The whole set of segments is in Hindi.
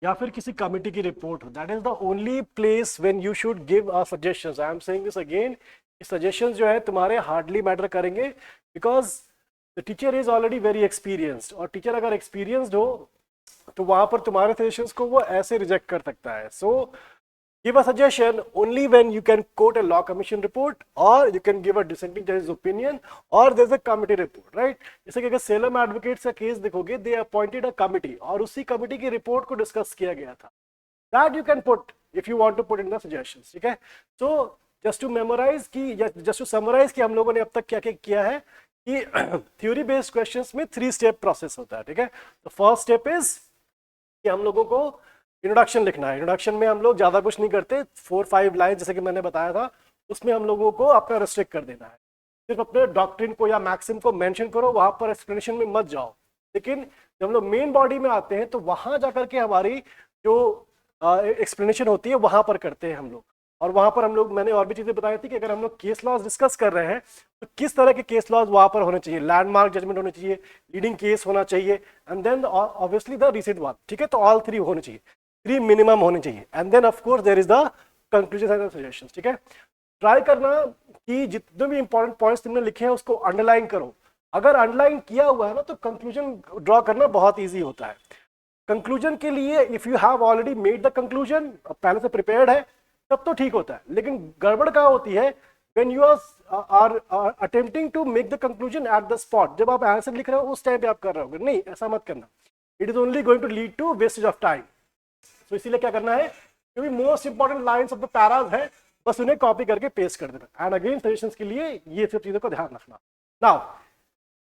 या फिर किसी कमिटी की रिपोर्ट हो, that is the only place when you should give a suggestions. I am saying this again, suggestions जो है तुम्हारे हार्डली मैटर करेंगे, because the teacher is already very experienced, और टीचर अगर एक्सपीरियंस्ड हो तो वहां पर तुम्हारे सजेशंस को वो ऐसे रिजेक्ट कर सकता है। सो give a suggestion only when you can quote a law commission report, or you can give a dissenting judge's opinion, or there's a committee report, right? जैसे कि अगर सेलम एडवोकेट्स का केस देखोगे, they appointed a committee, और उसी कमिटी की रिपोर्ट को डिस्कस किया गया था। that you can put if you want to put in the suggestions, ठीक है? so just to memorize कि just to summarize कि हम लोगों ने अब तक क्या क्या किया है कि थ्योरी बेस्ड क्वेश्चंस में 3 स्टेप प्रोसेस होता है, ठीक है? तो फर्स्ट स्टेप इज कि हम लोगों को इंट्रोडक्शन लिखना है। इंट्रोडक्शन में हम लोग ज्यादा कुछ नहीं करते, 4-5 लाइन जैसे कि मैंने बताया था, उसमें हम लोगों को अपना रेस्ट्रिक्ट कर देना है। सिर्फ अपने डॉक्ट्रिन को या मैक्सिम को मेंशन करो, वहां पर एक्सप्लेनेशन में मत जाओ। लेकिन जब हम लोग मेन बॉडी में आते हैं तो वहां जाकर के हमारी जो एक्सप्लेनेशन होती है वहां पर करते हैं हम लोग। और वहां पर हम लोग, मैंने और भी चीजें बताई थी कि अगर हम लोग केस लॉज डिस्कस कर रहे हैं तो किस तरह के केस लॉज वहां पर होने चाहिए। लैंडमार्क जजमेंट होने चाहिए, लीडिंग केस होना चाहिए, and then obviously the recent one, ठीक है? तो ऑल 3 होने चाहिए, 3 मिनिमम होने चाहिए, and then of course there is the conclusion and suggestions, ठीक है? ट्राई करना कि जितने भी इंपॉर्टेंट पॉइंट्स तुमने लिखे हैं उसको अंडरलाइन करो। अगर अंडरलाइन किया हुआ है ना तो कंक्लूजन ड्रॉ करना बहुत ईजी होता है। कंक्लूजन के लिए if you have already made the conclusion, पहले से प्रिपेयर्ड है, तब तो ठीक होता है। लेकिन गड़बड़ कहाँ होती है? When you are attempting to make the conclusion at the spot, जब आप आंसर लिख रहे हो उस टाइम पे आप कर रहे हो, नहीं ऐसा मत करना। It is only going to lead to wastage of time. तो इसीलिए क्या करना है, क्योंकि most important lines of the paras है, बस उन्हें कॉपी करके पेस्ट कर देना। एंड अगेन सजेशंस के लिए ये सब चीजों का ध्यान रखना। Now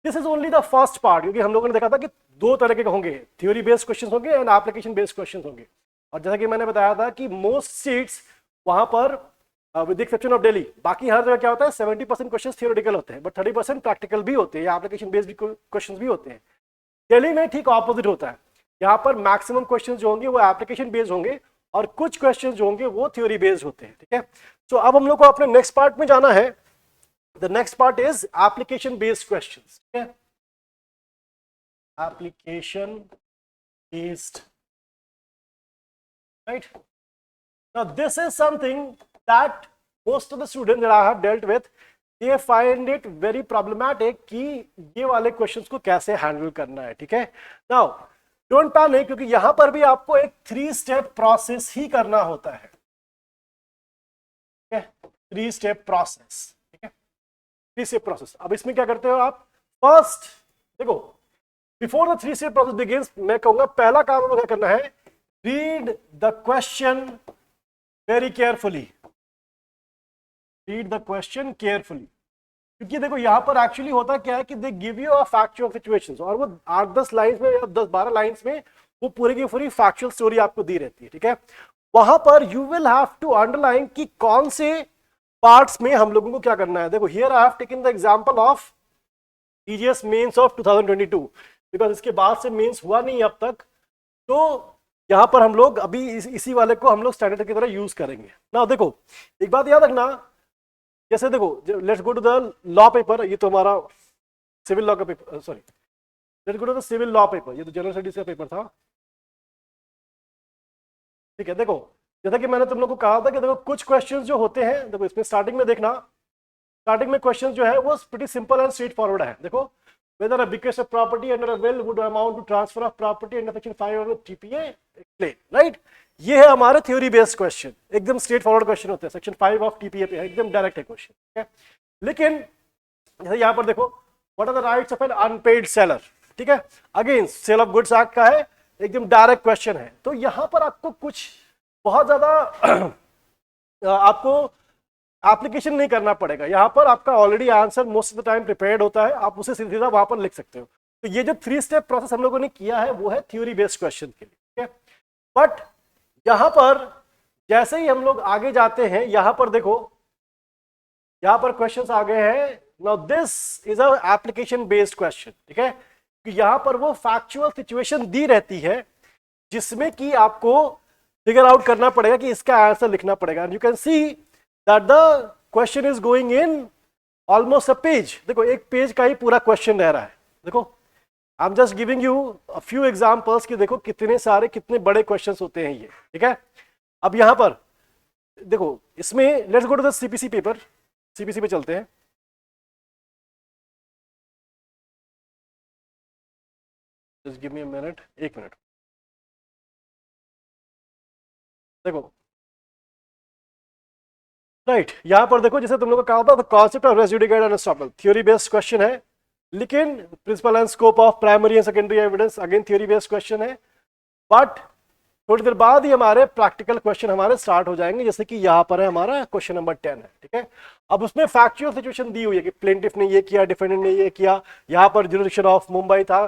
this is only the first part, क्योंकि हम लोगों ने देखा था कि 2 तरह के होंगे, थ्योरी बेस्ड क्वेश्चंस होंगे एंड एप्लीकेशन बेस्ड क्वेश्चंस होंगे। और जैसा कि मैंने बताया था कि मोस्ट सीट्स वहां पर with the exception of Delhi, बाकी हर जगह क्या होता है 70% क्वेश्चंस थियोरेटिकल होते हैं, बट 30% प्रैक्टिकल भी होते हैं या एप्लीकेशन बेस्ड क्वेश्चंस भी होते हैं। दिल्ली में ठीक ऑपोजिट होता है, यहाँ पर मैक्सिमम क्वेश्चंस जो होंगे वो एप्लीकेशन बेस्ड होंगे और कुछ क्वेश्चंस जो होंगे वो थ्योरी बेस्ड होते हैं, ठीक है? तो अब हम लोग को अपने नेक्स्ट पार्ट में जाना है। The next part is application based questions, ठीक है? Application based, right? Now this is something that most of the students that I have dealt with, they find it very problematic कि ये वाले क्वेश्चंस को कैसे हैंडल करना है, ठीक है? Now डोंट पैनिक, क्योंकि यहां पर भी आपको एक 3 स्टेप प्रोसेस ही करना होता है, ठीक है? 3 स्टेप प्रोसेस, ठीक है? 3 स्टेप प्रोसेस। अब इसमें क्या करते हो आप? फर्स्ट देखो, before the 3 step process begins, मैं कहूंगा पहला काम हमें क्या करना है, read the question very carefully. Read the question carefully, क्योंकि देखो यहां पर एक्चुअली होता क्या है कि they give you a factual situations, और वो 8-10 लाइंस में या 10-12 लाइंस में वो पूरी की पूरी फैक्चुअल स्टोरी आपको दी रहती है, ठीक है? वहां पर you will have to underline कि कौन से पार्ट्स में हम लोगों को क्या करना है। देखो here I have taken the example of TGS mains of 2022, because इसके बाद से मेंस हुआ नहीं अब तक, तो यहां पर हम लोग अभी इसी वाले को हम लोग स्टैंडर्ड की तरह यूज करेंगे ना। देखो एक बात याद रखना, जैसे देखो let's go to the law paper, ये तो हमारा सिविल लॉ का paper, sorry let's go to the civil law paper, ये तो जनरल स्टडीज का पेपर था, ठीक है? देखो जैसा कि मैंने तुम लोग को कहा था कि देखो कुछ क्वेश्चंस जो होते हैं, देखो इसमें स्टार्टिंग में देखना, स्टार्टिंग में क्वेश्चन जो है वो pretty simple and straight forward है। देखो whether a bequest of property under a will would amount to transfer of property under section 5 of the TPA, explain, right? ये है हमारे थ्योरी बेस्ड क्वेश्चन, एकदम स्ट्रेट फॉरवर्ड क्वेश्चन होते हैं, सेक्शन 5 ऑफ टीपीए पे एकदम डायरेक्ट है क्वेश्चन, ठीक है? लेकिन जैसे यहाँ पर देखो, what are the rights of an unpaid seller, ठीक है? Again sale of goods act का है, एकदम डायरेक्ट क्वेश्चन है। तो यहाँ पर आपको कुछ बहुत ज्यादा आपको एप्लीकेशन नहीं करना पड़ेगा, यहाँ पर आपका already answer most of the time prepared होता है, आप उसे सीधा वहां पर लिख सकते हो। तो ये जो 3 स्टेप प्रोसेस हम लोगों ने किया है वो है थ्योरी बेस्ड क्वेश्चन के लिए, ठीक है? बट यहाँ पर जैसे ही हम लोग आगे जाते हैं, यहाँ पर देखो यहाँ पर क्वेश्चंस आ गए हैं। Now this is a application based question, ठीक है? कि यहाँ पर वो फैक्चुअल सिचुएशन दी रहती है जिसमें कि आपको फिगर आउट करना पड़ेगा कि इसका आंसर लिखना पड़ेगा। You can see that the question is going in almost a page, देखो एक पेज का ही पूरा क्वेश्चन रह रहा है। देखो I am just giving you a few examples कि देखो कितने सारे कितने बड़े क्वेश्चंस होते हैं ये, ठीक है। अब यहां पर देखो, इसमें let's go to the CPC paper, CPC पे चलते हैं। Just give me a minute, एक मिनट। देखो राइट, यहां पर देखो जैसे तुम लोगों को कहा था, the concept of res judicata and estoppel theory based question है, लेकिन principle and scope of primary and secondary evidence again theory based question है। बट थोड़ी देर बाद ही हमारे प्रैक्टिकल क्वेश्चन हमारे स्टार्ट हो जाएंगे, जैसे कि यहाँ पर है हमारा क्वेश्चन नंबर 10 है, ठीक है। अब उसमें फैक्चुअल सिचुएशन दी हुई है कि प्लेंटिफ ने ये किया, डिफेंडेंट ने ये किया, यहाँ पर जुरिडिक्शन ऑफ मुंबई था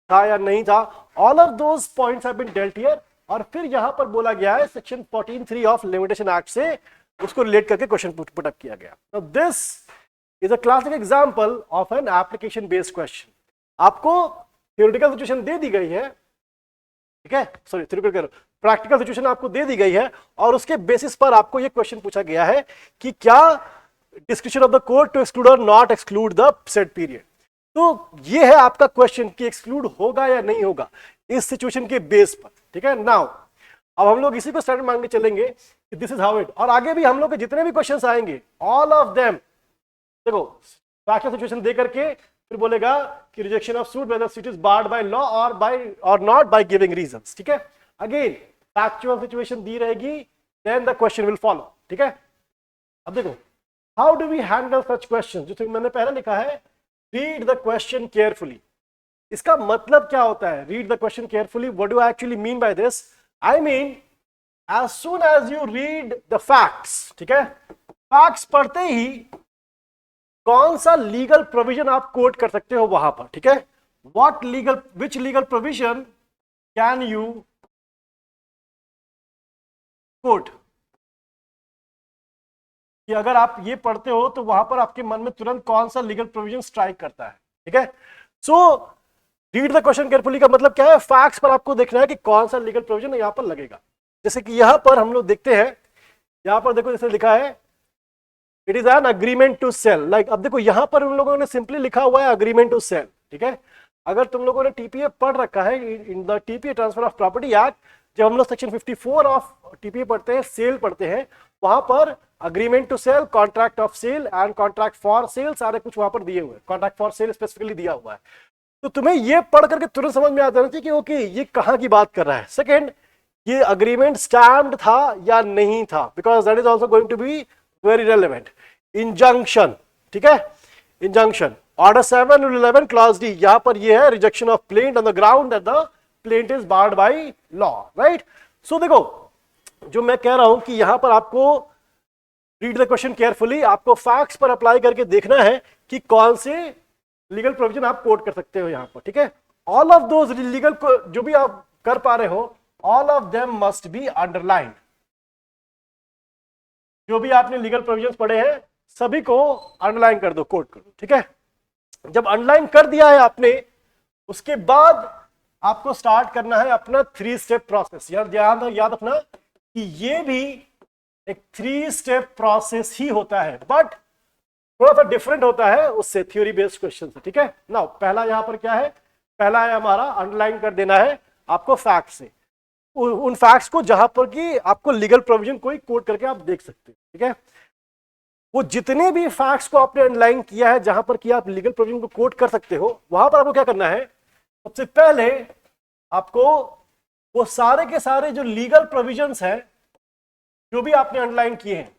या नहीं था, all of those points have been dealt here. और फिर यहाँ पर बोला गया है सेक्शन 14(3) ऑफ लिमिटेशन एक्ट से उसको रिलेट करके क्वेश्चन पुट अप किया गया। This is a classic example of an application based question. आपको थ्योरेटिकल सिचुएशन दे दी गई है, ठीक है, सॉरी थ्योरेटिकल, प्रैक्टिकल सिचुएशन आपको दे दी गई है, और उसके बेसिस पर आपको यह क्वेश्चन पूछा गया है कि क्या description of the court to exclude और not exclude the set period. तो ये है आपका क्वेश्चन कि एक्सक्लूड होगा या नहीं होगा इस सिचुएशन के बेस पर, ठीक है। नाउ अब हम लोग इसी को स्टैंडर्ड मान के चलेंगे कि दिस इज हाउ इट, और आगे भी हम लोग के जितने भी क्वेश्चंस आएंगे ऑल ऑफ देम, देखो फैक्चुअल सिचुएशन दे करके फिर बोलेगा कि rejection of suit whether suit is barred by law or not by giving reasons, ठीक है। अगेन फैक्चुअल सिचुएशन दी रहेगी, then the question will follow, ठीक है। अब देखो how do we handle such question, जो मैंने पहले लिखा है रीड द क्वेश्चन केयरफुली। इसका मतलब क्या होता है read the question carefully? What do I actually mean by this? I mean as soon as you read the facts, ठीक है, फैक्ट्स पढ़ते ही कौन सा लीगल प्रोविजन आप कोट कर सकते हो वहां पर, ठीक है। Which legal provision can you quote, कि अगर आप ये पढ़ते हो तो वहां पर आपके मन में तुरंत कौन सा लीगल प्रोविजन स्ट्राइक करता है, ठीक है। So read the question carefully का मतलब क्या है? फैक्ट्स पर आपको देखना है कि कौन सा लीगल प्रोविजन यहां पर लगेगा। जैसे कि यहां पर हम लोग देखते हैं, यहां पर देखो जैसे लिखा है it is an agreement to sell, like अब देखो यहां पर उन लोगों ने सिंपली लिखा हुआ है अग्रीमेंट टू सेल, ठीक है। अगर तुम लोगों ने टीपीए पढ़ रखा है, in the TPA transfer of property act, जब हम लोग सेक्शन 54 ऑफ टीपीए पढ़ते हैं, सेल पढ़ते हैं, वहां पर agreement to sell, contract of sale and contract for sale सारे कुछ वहां पर दिए हुए हैं, कॉन्ट्रैक्ट फॉर सेल स्पेसिफिकली दिया हुआ है। तो तुम्हें ये पढ़ करके तुरंत समझ में आ जाना चाहिए कि ओके ये कहां की बात कर रहा है। सेकेंड, ये अग्रीमेंट स्टैम्प्ड था या नहीं था, because that is also going to be very relevant. Injunction, ठीक है, इंजंक्शन ऑर्डर 7 और 11 क्लॉज डी, यहां पर ये है rejection of plaint on the ground that the plaint is barred by law, right. So देखो जो मैं कह रहा हूं कि यहां पर आपको रीड द क्वेश्चन केयरफुली, आपको फैक्ट्स पर अप्लाई करके देखना है कि कौन से लीगल प्रोविजन आप कोट कर सकते हो यहां पर, ठीक है। ऑल ऑफ दोज लीगल जो भी आप कर पा रहे हो, all of them must be underlined। जो भी आपने लीगल प्रोविजंस पढ़े हैं सभी को अंडरलाइन कर दो, कोट कर दो, ठीक है। जब अंडरलाइन कर दिया है आपने, उसके बाद आपको स्टार्ट करना है अपना 3 स्टेप प्रोसेस। याद रखना कि ये भी एक 3 स्टेप प्रोसेस ही होता है, बट थोड़ा सा डिफरेंट होता है उससे थ्योरी बेस्ड क्वेश्चन से, ठीक है। नाउ पहला यहां पर क्या है, पहला है हमारा अंडरलाइन कर देना है आपको फैक्ट से, उन फैक्ट्स को जहां पर कि आपको लीगल प्रोविजन कोई कोट करके आप देख सकते हैं, ठीक है। वो जितने भी फैक्ट्स को आपने अंडरलाइन किया है जहां पर कि आप लीगल प्रोविजन को कोट कर सकते हो, वहां पर आपको क्या करना है, सबसे पहले आपको वो सारे के सारे जो लीगल प्रोविजंस हैं जो भी आपने अंडरलाइन किए हैं,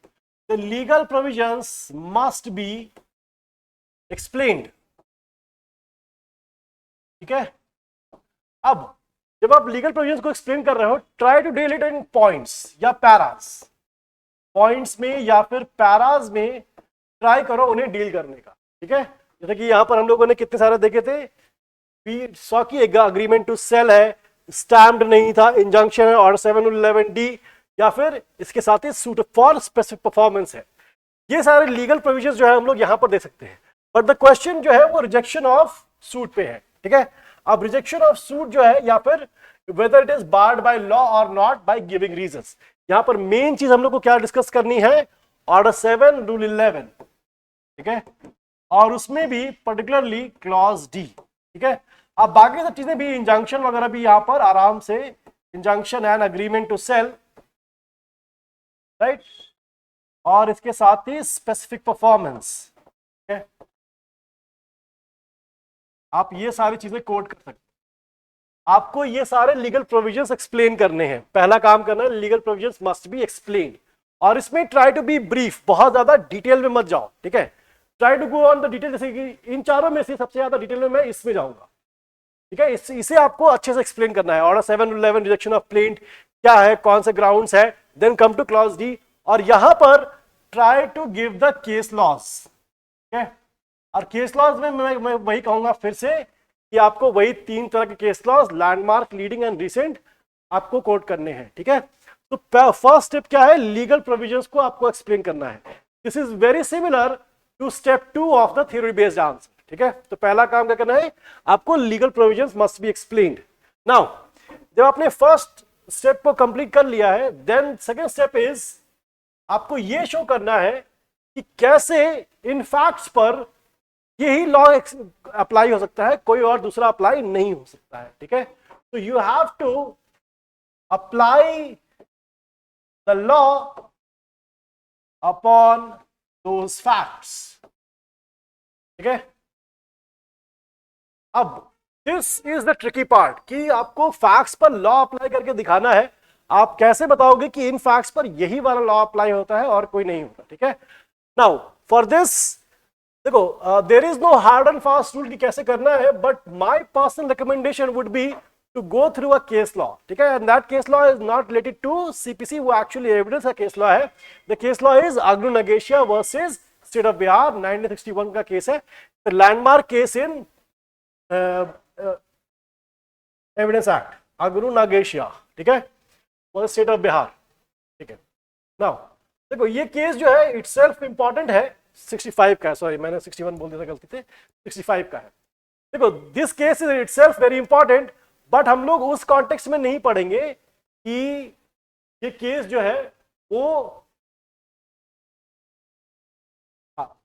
the legal provisions must be explained, ठीक है। अब जब आप लीगल प्रोविजंस को एक्सप्लेन कर रहे हो, try to deal it in points या पैरास, पॉइंट्स में या फिर पैरास में ट्राई करो उन्हें डील करने का, ठीक है। जैसे कि यहां पर हम लोगों ने कितने सारे देखे थे, सौ की अग्रीमेंट टू सेल है, स्टैम्प्ड नहीं था, इंजंक्शन है, ऑर्डर 7 और 11 डी, या फिर इसके साथ ही सूट फॉर स्पेसिफिक परफॉर्मेंस है। ये सारे लीगल प्रोविजंस जो है हम लोग यहां पर दे सकते हैं, बट द क्वेश्चन जो है वो रिजेक्शन ऑफ सूट पे है, ठीक है। अब रिजेक्शन ऑफ सूट जो है या फिर whether it is barred by law or not by giving reasons, यहां पर मेन चीज हम लोग को क्या डिस्कस करनी है, ऑर्डर 7 रूल 11, ठीक है, और उसमें भी पर्टिकुलरली क्लॉज डी, ठीक है। अब बाकी सब चीजें भी, इंजंक्शन वगैरह भी यहाँ पर आराम से, injunction and agreement to sell, right, और इसके साथ ही स्पेसिफिक परफॉर्मेंस, आप ये सारी चीजें कोड कर सकते हैं। आपको ये सारे लीगल प्रोविजंस एक्सप्लेन करने हैं, पहला काम करना है legal provisions must B explain, और इसमें ट्राई टू बी ब्रीफ, बहुत ज्यादा डिटेल में मत जाओ, ठीक है, try to go on the detail, जैसे कि इन चारों में से सबसे ज्यादा डिटेल में मैं इसमें जाऊंगा, ठीक है, इसे आपको अच्छे से एक्सप्लेन करना है। ऑर्डर 711 रिजेक्शन ऑफ प्लेंट क्या है, कौन से ग्राउंड्स है, then come to clause D, और यहां पर try to give the case laws, ठीक है, और केस लॉज में मैं वही कहूंगा फिर से कि आपको वही 3 तरह के case laws, landmark, leading and recent, आपको कोट करने हैं, ठीक है। तो फर्स्ट स्टेप क्या है, लीगल प्रोविजंस को आपको एक्सप्लेन करना है। This is very similar to step 2 of the theory based answer, ठीक है। तो पहला काम क्या करना है, आपको legal provisions must be explained. Now जब आपने फर्स्ट स्टेप को कंप्लीट कर लिया है, देन सेकेंड स्टेप इज आपको यह शो करना है कि कैसे इन फैक्ट्स पर यही लॉ अप्लाई हो सकता है, कोई और दूसरा अप्लाई नहीं हो सकता है, ठीक है। तो you have to apply the law upon those facts, ठीक है। अब this is the tricky part कि आपको फैक्ट्स पर लॉ अप्लाई करके दिखाना है। आप कैसे बताओगे कि इन फैक्ट्स पर यही वाला लॉ अप्लाई होता है और कोई नहीं होता, ठीक है। नाउ फॉर दिस देखो, there is no hard and fast rule कि कैसे करना है, but my personal recommendation would be to go through a case law, ठीक है, and that case law is not related to CPC, वो एक्चुअली एविडेंस का केस लॉ है। The case law is Aghnoo Nagesia versus state of Bihar, 1961 का केस है, the landmark case in evidence act, Agnu Nagesia, ठीक है, और स्टेट ऑफ बिहार, ठीक है। नाउ देखो ये केस जो है इटसेल्फ इंपॉर्टेंट है, 65 का है, सॉरी मैंने 61 बोल दिया था गलती से, 65 का है। देखो this case is itself very important, but हम लोग उस कॉन्टेक्स्ट में नहीं पढ़ेंगे कि ये केस जो है वो,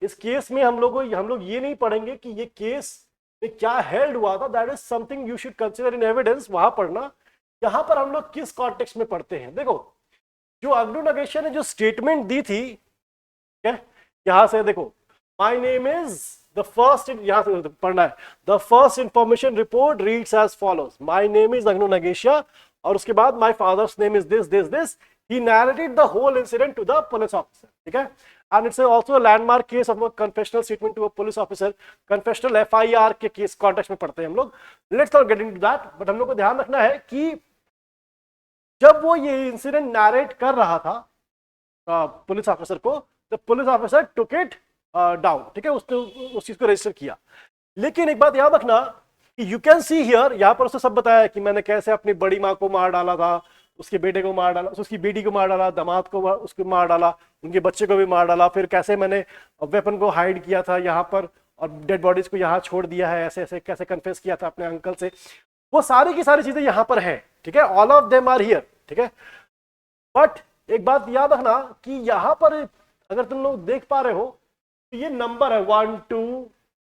इस केस में हम लोग ये नहीं पढ़ेंगे कि ये केस में क्या हेल्ड हुआ था, that is something you should consider in evidence, वहां पढ़ना। यहां पर हम लोग किस कॉन्टेक्स्ट में पढ़ते हैं, देखो जो अग्नू नगेशिया ने जो स्टेटमेंट दी थी, ठीक है, यहां से देखो, my name is the first, यहां से पढ़ना है, the first information report reads as follows, my name is Aghnoo Nagesia, और उसके बाद my father's name is this this this, he narrated the whole incident to the police officer, ठीक है, and it's also a landmark case of a confessional statement to a police officer, confessional FIR के केस कॉन्टेक्स्ट में पढ़ते हैं हम लोग, let's not get into that, but हम लोग को ध्यान रखना है कि जब वो ये इंसिडेंट नैरेट कर रहा था पुलिस ऑफिसर को, the police officer took it down, ठीक है, उसने उस चीज को रजिस्टर किया। लेकिन एक बात याद रखना कि यू कैन सी हियर, यहां पर उसने सब बताया कि मैंने कैसे अपनी बड़ी माँ को मार डाला था, उसके बेटे को मार डाला, उसकी बेटी को मार डाला, दामाद को उसको मार डाला, उनके बच्चे को भी मार डाला, फिर कैसे मैंने वेपन को हाइड किया था यहाँ पर और डेड बॉडीज को यहाँ छोड़ दिया है, ऐसे ऐसे कैसे कन्फेस किया था अपने अंकल से, वो सारी की सारी चीजें यहाँ पर है, ठीक है, all of them are here, ठीक है। बट एक बात याद रखना कि यहाँ पर अगर तुम लोग देख पा रहे हो तो ये नंबर है 1 2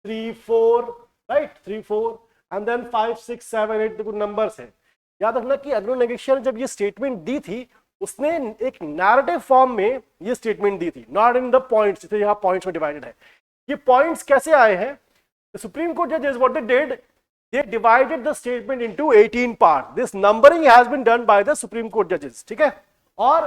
3 4, राइट, 3 4 एंड देन 5 6 7 8 देखो नंबर्स है। याद रखना कि अग्नू नगेशिया ने जब ये स्टेटमेंट दी थी, उसने एक नैरेटिव फॉर्म में ये स्टेटमेंट दी थी, नॉट इन द पॉइंट्स, जैसे यहाँ पॉइंट्स में डिवाइडेड है। ये पॉइंट्स कैसे आए हैं, द सुप्रीम कोर्ट जजेस what they did, they divided the statement into 18 parts. This numbering has been done by the Supreme Court judges, ठीक है। और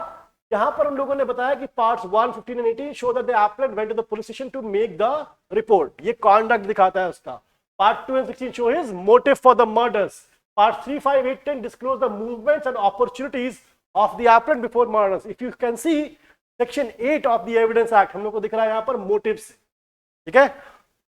यहां पर उन लोगों ने बताया कि parts 1, 15 and 18 show that the applicant went to the police station to make the report, ये conduct दिखाता है उसका। part 2 and 16 show his motive for the murders, part 3, 5, 8, 10 disclose the movements and opportunities of the applicant before murders। if you can see section 8 of the evidence act, हम लोग को दिख रहा है यहां पर motives, ठीक है।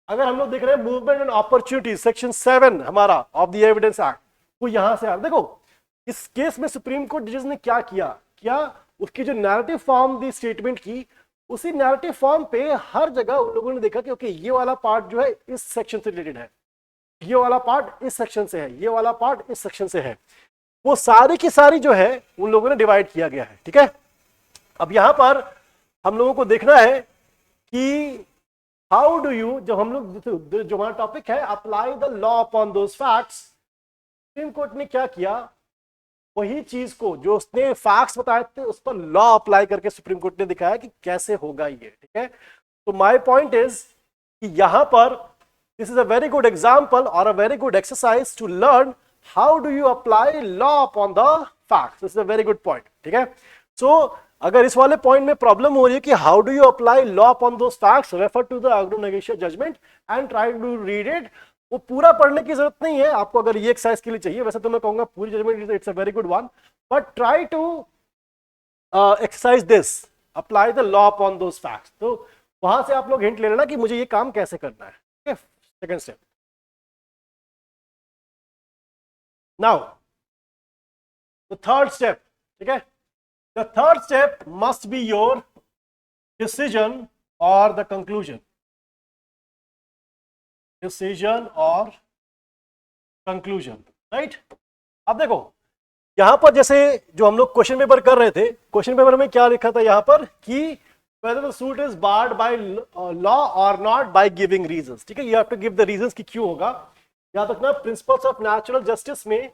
अगर हम लोग देख रहे हैं मूवमेंट एंड अपॉर्चुनिटीज, सेक्शन 7 हमारा ऑफ द एविडेंस एक्ट, वो यहां से आ, देखो इस केस में सुप्रीम कोर्ट जजेस ने क्या किया, क्या उसकी जो नैरेटिव फॉर्म दी स्टेटमेंट की, उसी नैरेटिव फॉर्म पे हर जगह उन लोगों ने देखा कि ओके ये वाला पार्ट जो है इस सेक्शन से रिलेटेड है, ये वाला पार्ट इस सेक्शन से है, ये वाला पार्ट इस सेक्शन से है, वो सारी की सारी जो है उन लोगों ने डिवाइड किया गया है, ठीक है। अब यहां पर हम लोगों को देखना है कि हाउ डू यू, जब हम लोग जो हमारा टॉपिक है apply the law upon those facts, supreme court ने क्या किया, वही चीज को जो उसने फैक्ट्स बताए थे उस पर लॉ अप्लाई करके सुप्रीम कोर्ट ने दिखाया कि कैसे होगा ये, ठीक है। तो माय पॉइंट इज कि यहां पर this is a very good example और a very good exercise to learn how do you apply law upon the facts. This is a very good point, ठीक है। सो अगर इस वाले पॉइंट में प्रॉब्लम हो रही है कि how do you apply law upon those facts, refer to the एग्रो Nagesia judgment and try to read it. वो पूरा पढ़ने की जरूरत नहीं है आपको, अगर ये एक्सरसाइज के लिए चाहिए। वैसे तो मैं कहूंगा पूरी judgment it's a very good one, but try to exercise this, apply the law upon those facts. तो वहां से आप लोग हिंट ले लेना कि मुझे ये काम कैसे करना है, ठीक है। Second step. Now the third step, ठीक है। The third step must be your decision और द कंक्लूजन, डिसीजन और कंक्लूजन, राइट। अब देखो यहां पर जैसे जो हम लोग क्वेश्चन पेपर कर रहे थे, क्वेश्चन पेपर में क्या लिखा था यहां पर कि whether the suit is barred by law or not by giving reasons, ठीक है। you have to give the reasons कि क्यों होगा। याद रखना प्रिंसिपल्स ऑफ नेचुरल जस्टिस में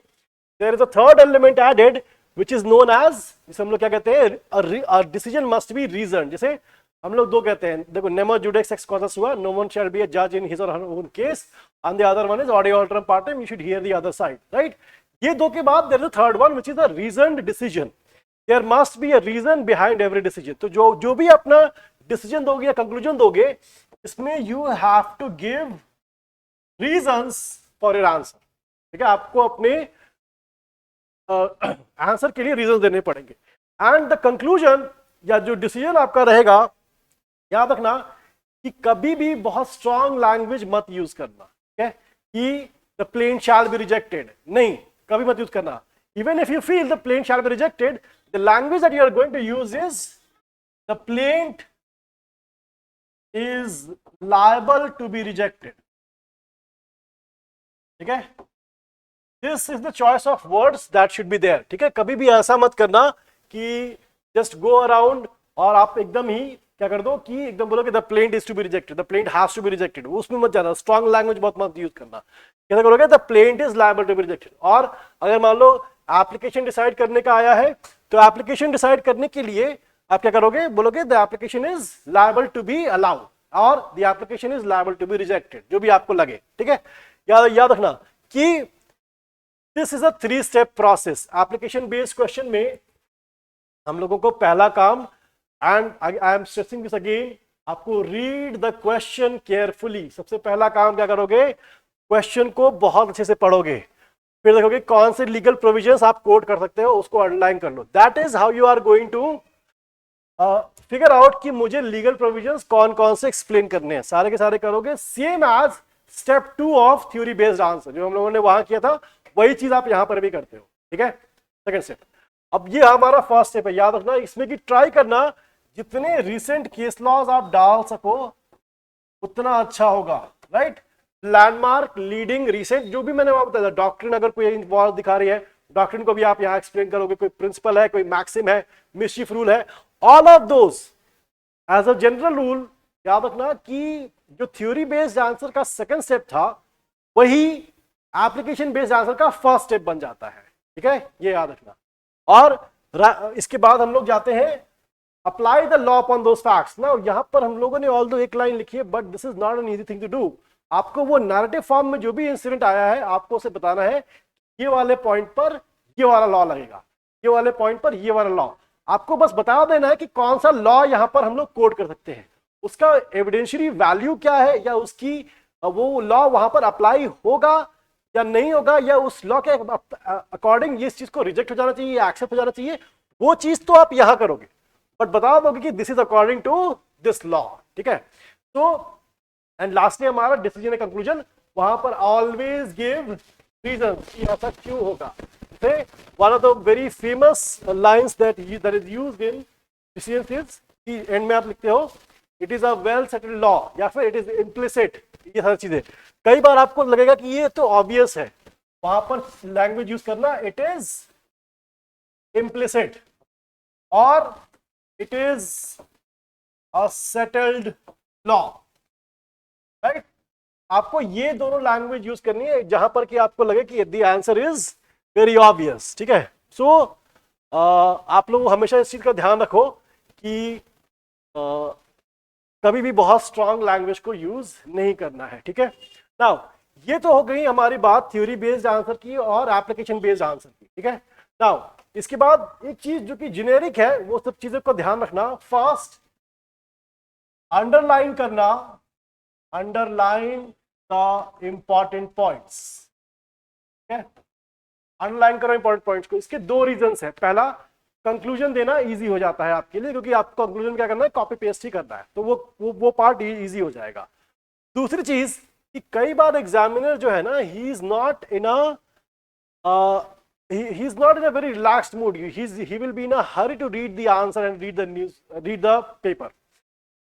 there is a third element added which is known as, जिसे हम लोग क्या कहते हैं, a decision must be reasoned। जैसे हम लोग दो कहते हैं, देखो नेमो जुडेक्स एक्स कॉजस हुआ, no one shall be a judge in his or her own case, and the other one is audio alterum partem, you should hear the other side, right। ये दो के बाद there is a third one which is a reasoned decision, there must be a reason behind every decision। तो जो भी अपना डिसीजन दोगे या कंक्लूजन दोगे, इसमें you have to give reasons for your answer, ठीक है। आपको अपने आंसर के लिए रीजन देने पड़ेंगे। एंड द कंक्लूजन या जो डिसीजन आपका रहेगा, याद रखना कि कभी भी बहुत स्ट्रॉन्ग लैंग्वेज मत यूज करना, ठीक है, कि the plaint shall be rejected, नहीं, कभी मत यूज करना। Even if you feel the plaint shall be rejected, the language that you are going to use is the plaint is liable to be rejected, ठीक है। This is the choice of words that should be there, ठीक है। कभी भी ऐसा मत करना कि जस्ट गो अराउंड और आप एकदम ही क्या कर दो कि एकदम बोलो कि the plaint is to be rejected, the plaint has to be rejected, उसमें मत जाना। स्ट्रॉन्ग लैंग्वेज बहुत मत यूज करना। कैसा करोगे, the plaint is liable to be rejected. और अगर मान लो एप्लीकेशन डिसाइड करने का आया है, तो एप्लीकेशन डिसाइड करने के लिए आप क्या करोगे, बोलोगे the application is liable to be allowed और the application is liable to be rejected, जो भी आपको लगे, ठीक है। याद रखना कि this is a 3 step process. Application based question में हम लोगों को पहला काम, and I am stressing this again, आपको रीड द क्वेश्चन केयरफुली। सबसे पहला काम क्या करोगे, क्वेश्चन को बहुत अच्छे से पढ़ोगे, फिर देखोगे कौन से लीगल प्रोविजंस आप कोट कर सकते हो, उसको अंडरलाइन कर लो। That is how you are going to figure out कि मुझे लीगल प्रोविजंस कौन कौन से एक्सप्लेन करने हैं, सारे के सारे करोगे। Same as step 2 of theory based answer, जो हम लोगों ने वहां किया था, वही चीज आप यहां पर भी करते हो, ठीक है। Second step. अब ये हमारा फर्स्ट स्टेप है, याद रखना इसमें कि ट्राई करना जितने रिसेंट केस लॉज आप डाल सको उतना अच्छा होगा, राइट। लैंडमार्क, लीडिंग, रिसेंट, जो भी मैंने वहां बताया, डॉक्ट्रिन अगर कोई इन्वॉल्व दिखा रही है, डॉक्ट्रिन को भी आप यहां एक्सप्लेन करोगे। कोई प्रिंसिपल है, कोई मैक्सिम है, मिस्चिफ रूल है, all of those as a general rule. याद रखना कि जो थ्योरी बेस्ड आंसर का सेकंड स्टेप था, वही एप्लीकेशन बेस्ड आंसर का फर्स्ट स्टेप बन जाता है, ठीक है, ये याद रखना। और इसके बाद हम लोग जाते हैं apply the law upon those facts. ना यहां पर हम लोगों ने ऑल दो एक लाइन लिखी है, but this is not an easy thing to do. आपको वो नैरेटिव फॉर्म में जो भी इंसिडेंट आया है, आपको उसे बताना है, ये वाले पॉइंट पर ये वाला लॉ लगेगा, ये वाले पॉइंट पर ये वाला लॉ। आपको बस बता देना है कि कौन सा लॉ यहां पर हम लोग कोट कर सकते हैं, उसका एविडेंशियरी वैल्यू क्या है, या उसकी वो लॉ वहां पर अप्लाई होगा या नहीं होगा, या उस लॉ के अकॉर्डिंग ये इस चीज को रिजेक्ट हो जाना चाहिए या एक्सेप्ट हो जाना चाहिए, वो चीज तो आप यहां करोगे, बट बता दोगे कि this is according to this law, ठीक है। तो एंड लास्टली हमारा डिसीजन कंक्लूजन, वहां पर ऑलवेज गिव रीजन कि ऐसा क्यों होगा। One of the very famous lines that is used in decision is कि एंड में आप लिखते हो it is a well settled law, या फिर इट इज इम्प्लिसिट। ये सारी चीजें कई बार आपको लगेगा कि ये तो ऑब्वियस है, वहां पर लैंग्वेज यूज करना इट इज इम्प्लिसिट और it is a settled law, right. आपको ये दोनों लैंग्वेज यूज करनी है जहां पर कि आपको लगे कि the answer is very obvious, ठीक है। सो आप लोग हमेशा इस चीज का ध्यान रखो कि कभी भी बहुत स्ट्रांग लैंग्वेज को यूज नहीं करना है, ठीक है। नाउ ये तो हो गई हमारी बात थ्योरी बेस्ड आंसर की और एप्लीकेशन बेस्ड आंसर की, ठीक है। नाउ इसके बाद एक चीज जो कि जेनेरिक है, वो सब चीजों का ध्यान रखना। फर्स्ट, अंडरलाइन करना, अंडरलाइन द इंपॉर्टेंट पॉइंट्स, ठीक है। अंडरलाइन करो इंपॉर्टेंट पॉइंट्स को। इसके दो रीजंस है। पहला, कंक्लूजन देना इजी हो जाता है आपके लिए, क्योंकि आपको कंक्लूजन क्या करना है, कॉपी पेस्ट ही करना है, तो वो पार्ट इजी हो जाएगा। दूसरी चीज कि कई बार एग्जामिनर जो है ना, he is not in a very relaxed mood, he will be in a hurry to read the answer and read the news, read the paper.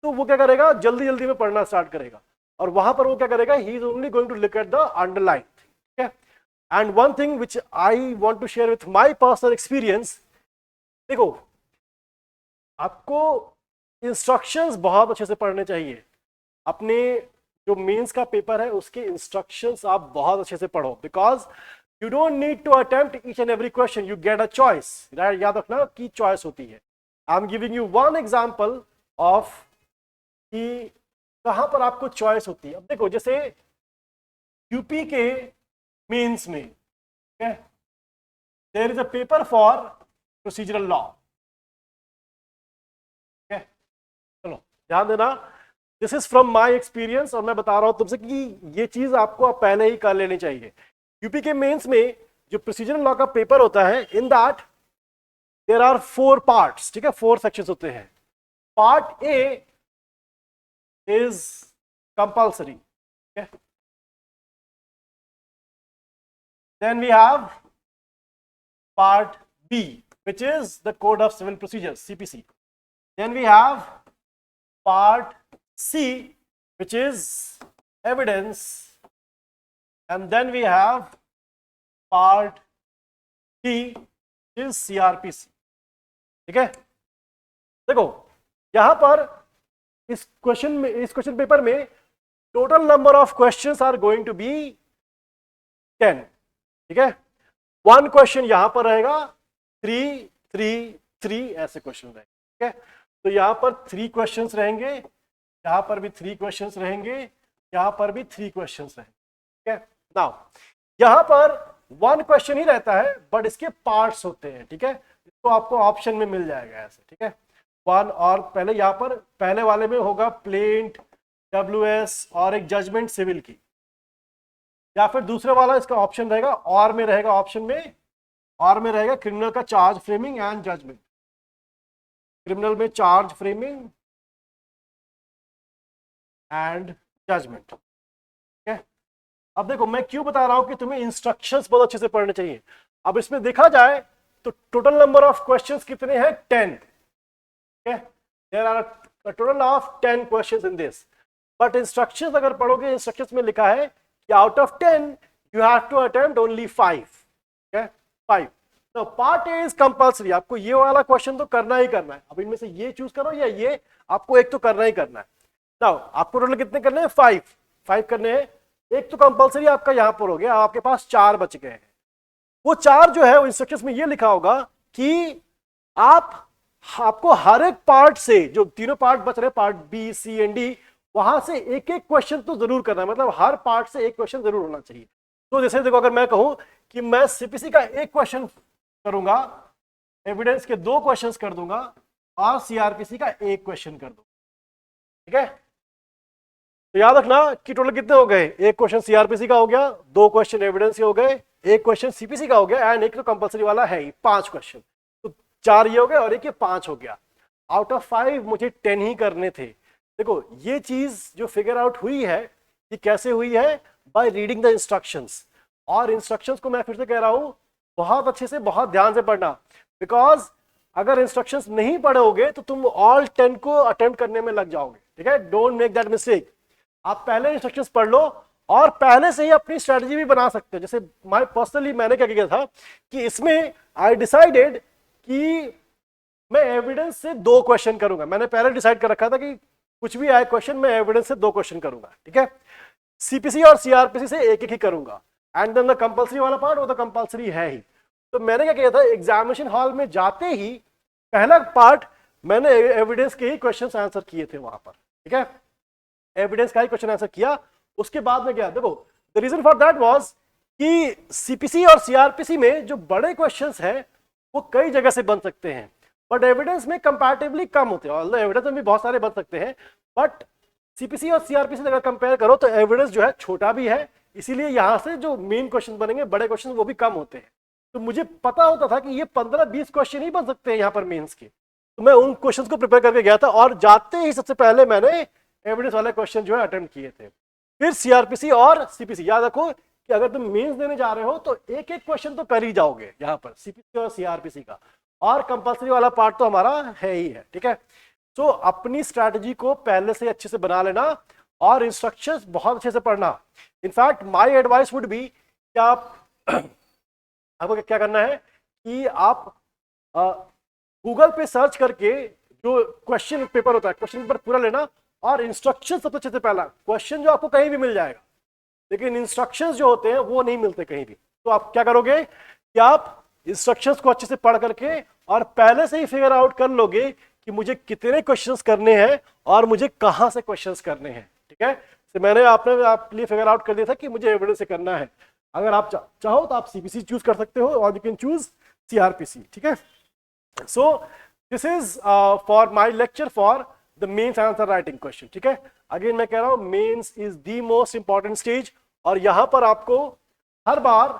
तो वो क्या करेगा, जल्दी जल्दी में पढ़ना स्टार्ट करेगा, और वहां पर वो क्या करेगा, he is only going to look at the underline, ठीक है। And one thing which I want to share with my personal experience, देखो आपको इंस्ट्रक्शंस बहुत अच्छे से पढ़ने चाहिए। अपने जो मेंस का पेपर है उसके इंस्ट्रक्शंस आप बहुत अच्छे से पढ़ो, because you don't need to attempt each and every question, you get a choice. याद रखना की चॉइस होती है। I am giving you one example of कि कहां पर आपको चॉइस होती है। अब देखो, जैसे यूपी के मेंस में there is a paper for procedural law, ठीक है। चलो ध्यान देना, this is from my experience, और मैं बता रहा हूं तुमसे कि ये चीज आपको पहले ही कर लेनी चाहिए। यूपी के मेंस में जो प्रोसीजरल लॉ का पेपर होता है, in that there are 4 parts, ठीक है, 4 सेक्शंस होते हैं। पार्ट ए इज कंपल्सरी, ठीक है। Then we have part B, which is the Code of Civil Procedures, CPC. Then we have part C, which is evidence, and then we have part D, which is CRPC, ठीक है। देखो यहां पर इस क्वेश्चन पेपर में total number of questions are going to be 10, ठीक है। 1 क्वेश्चन यहां पर रहेगा, 3 3 3 ऐसे क्वेश्चन रहेंगे, ठीक है। तो यहां पर 3 क्वेश्चंस रहेंगे, यहां पर भी 3 क्वेश्चंस रहेंगे, यहां पर भी 3 क्वेश्चंस रहेंगे, ठीक है। नाउ यहां पर 1 क्वेश्चन ही रहता है, बट इसके पार्ट्स होते हैं, ठीक है। इसको आपको ऑप्शन में मिल जाएगा ऐसे, ठीक है। 1, और पहले यहां पर पहले वाले में होगा प्लेंट, WS और एक जजमेंट सिविल की, या फिर दूसरे वाला इसका ऑप्शन रहेगा और में रहेगा, ऑप्शन में और में रहेगा क्रिमिनल का charge framing and judgement, criminal में चार्ज फ्रेमिंग एंड जजमेंट, ठीक है। अब देखो मैं क्यों बता रहा हूं कि तुम्हें इंस्ट्रक्शंस बहुत अच्छे से पढ़ने चाहिए। अब इसमें देखा जाए तो टोटल नंबर ऑफ क्वेश्चंस कितने हैं, 10, ठीक है। There are a total of 10 questions in this, but instructions अगर पढ़ोगे, इंस्ट्रक्शंस में लिखा है कि out of 10 you have to attempt only 5, ठीक है, 5। तो पार्ट ए इज कंपल्सरी, आपको ये वाला क्वेश्चन तो करना ही करना है। अब इनमें से ये चूज करो या ये, आपको एक तो करना ही करना है। नाउ आपको टोटल कितने करने हैं, 5 करने हैं। एक तो कंपल्सरी आपका यहां पर हो गया, आपके पास 4 बच गए हैं। वो 4 जो है वो इंस्ट्रक्शंस में ये लिखा होगा कि आपको हर एक पार्ट से, जो तीनों पार्ट बच रहे, part B, C and D, वहां से एक एक क्वेश्चन तो जरूर करना है, मतलब हर पार्ट से एक क्वेश्चन जरूर होना चाहिए। तो जैसे देखो, अगर मैं कहूं कि मैं सीपीसी का एक क्वेश्चन करूंगा, एविडेंस के 2 क्वेश्चंस कर दूंगा, और सीआरपीसी का 1 क्वेश्चन कर दूंगा, ठीक है। तो याद रखना कि टोटल कितने हो गए, 1 क्वेश्चन सीआरपीसी का हो गया, 2 क्वेश्चन एविडेंस के हो गए, 1 क्वेश्चन सीपीसी का हो गया, एंड 1 तो कंपल्सरी वाला है ही, 5 क्वेश्चन। तो 4 ये हो गए और 1 ये 5 हो गया। आउट ऑफ 5 मुझे 10 ही करने थे। देखो ये चीज जो फिगर आउट हुई है, ये कैसे हुई है, बाय रीडिंग द इंस्ट्रक्शंस। और इंस्ट्रक्शंस को मैं फिर से कह रहा हूं, बहुत अच्छे से, बहुत ध्यान से पढ़ना, बिकॉज अगर इंस्ट्रक्शंस नहीं पढ़ोगे तो तुम ऑल 10 को अटेम्प्ट करने में लग जाओगे, ठीक है। Don't make that mistake. आप पहले इंस्ट्रक्शंस पढ़ लो और पहले से ही अपनी स्ट्रेटजी भी बना सकते हो। जैसे मैंने क्या किया था कि इसमें आई डिसाइडेड कि मैं एविडेंस से 2 क्वेश्चन करूंगा। मैंने पहले डिसाइड कर रखा था कि कुछ भी आए क्वेश्चन मैं एविडेंस से 2 क्वेश्चन करूंगा, ठीक है। सीपीसी और सीआरपीसी से एक एक ही करूंगा। एंड देन द कंपलसरी वाला पार्ट वो तो कंपलसरी है ही। तो मैंने क्या किया था, एग्जामिनेशन हॉल में जाते ही पहला पार्ट मैंने एविडेंस के ही क्वेश्चन आंसर किए थे वहां पर, ठीक है। एविडेंस का ही क्वेश्चन आंसर किया। उसके बाद में क्या, देखो the reason for that was कि सीपीसी और सीआरपीसी में जो बड़े क्वेश्चंस हैं वो कई जगह से बन सकते हैं, बट एविडेंस में कंपैरेटिवली कम होते हैं। ऑल्दो एविडेंस में भी बहुत सारे बन सकते हैं, बट सीपीसी और सीआरपीसी अगर कंपेयर करो तो एविडेंस जो है छोटा भी है, इसीलिए यहां से जो मेन क्वेश्चन बनेंगे बड़े क्वेश्चन वो भी कम होते हैं। तो मुझे पता होता था कि ये 15-20 क्वेश्चन ही बन सकते हैं यहाँ पर मेंस के, तो मैं उन क्वेश्चंस को प्रिपेयर करके गया था और जाते ही सबसे पहले मैंने एविडेंस वाले क्वेश्चन जो है अटेम्प्ट किए थे। फिर सीआरपीसी और सीपीसी, याद रखो कि अगर तुम मेंस देने जा रहे हो तो एक एक क्वेश्चन तो कर ही जाओगे यहाँ पर सीपीसी और सीआरपीसी का, और कंपलसरी वाला पार्ट तो हमारा है ही है, ठीक है। तो अपनी स्ट्रैटेजी को पहले से अच्छे से बना लेना और इंस्ट्रक्शंस बहुत अच्छे से पढ़ना। In fact my advice would be कि आप आपको क्या करना है कि आप गूगल पे सर्च करके जो क्वेश्चन पेपर होता है क्वेश्चन पेपर पूरा लेना, और इंस्ट्रक्शन सबसे अच्छे से पहला क्वेश्चन जो आपको कहीं भी मिल जाएगा, लेकिन इंस्ट्रक्शंस जो होते हैं वो नहीं मिलते कहीं भी। तो आप क्या करोगे कि आप इंस्ट्रक्शंस को अच्छे से पढ़ करके और पहले से ही फिगर आउट कर लोगे कि मुझे कितने क्वेश्चंस करने हैं और मुझे कहां से क्वेश्चंस करने हैं, ठीक है। तो मैंने आप लिए फिगर आउट कर दिया था कि मुझे एविडेंस से करना है। अगर आप चाहो तो आप सीपीसी चूज कर सकते हो और यू कैन चूज सीआरपीसी, ठीक है। So this is for my lecture for the mains answer writing question, ठीक है। अगेन मैं कह रहा हूं mains is the most important stage, और यहां पर आपको हर बार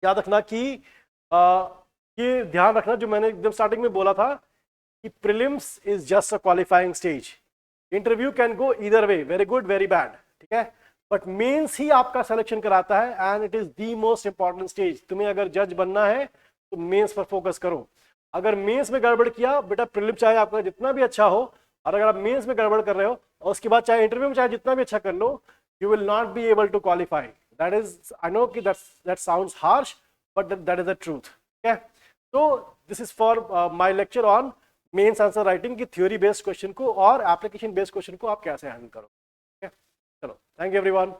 याद रखना कि ये ध्यान रखना जो मैंने एकदम स्टार्टिंग में बोला था कि prelims is just a qualifying stage, interview can go either way, very good very bad, ठीक है, बट मेंस ही आपका सिलेक्शन कराता है and it is the most important stage. तुम्हें अगर जज बनना है तो मेंस पर फोकस करो। अगर मेंस में गड़बड़ किया बेटा, प्रीलिम चाहे आपका जितना भी अच्छा हो, और अगर आप मेंस में गड़बड़ कर रहे हो और उसके बाद चाहे इंटरव्यू में चाहे जितना भी अच्छा कर लो, you will not be able to qualify. That is, I know कि that sounds harsh but that is the truth, ठीक है। तो this is for my lecture on mains answer writing की थ्योरी बेस्ड क्वेश्चन को और एप्लीकेशन बेस्ड क्वेश्चन को आप कैसे हैंडल करो, ठीक है। चलो, थैंक यू एवरीवन।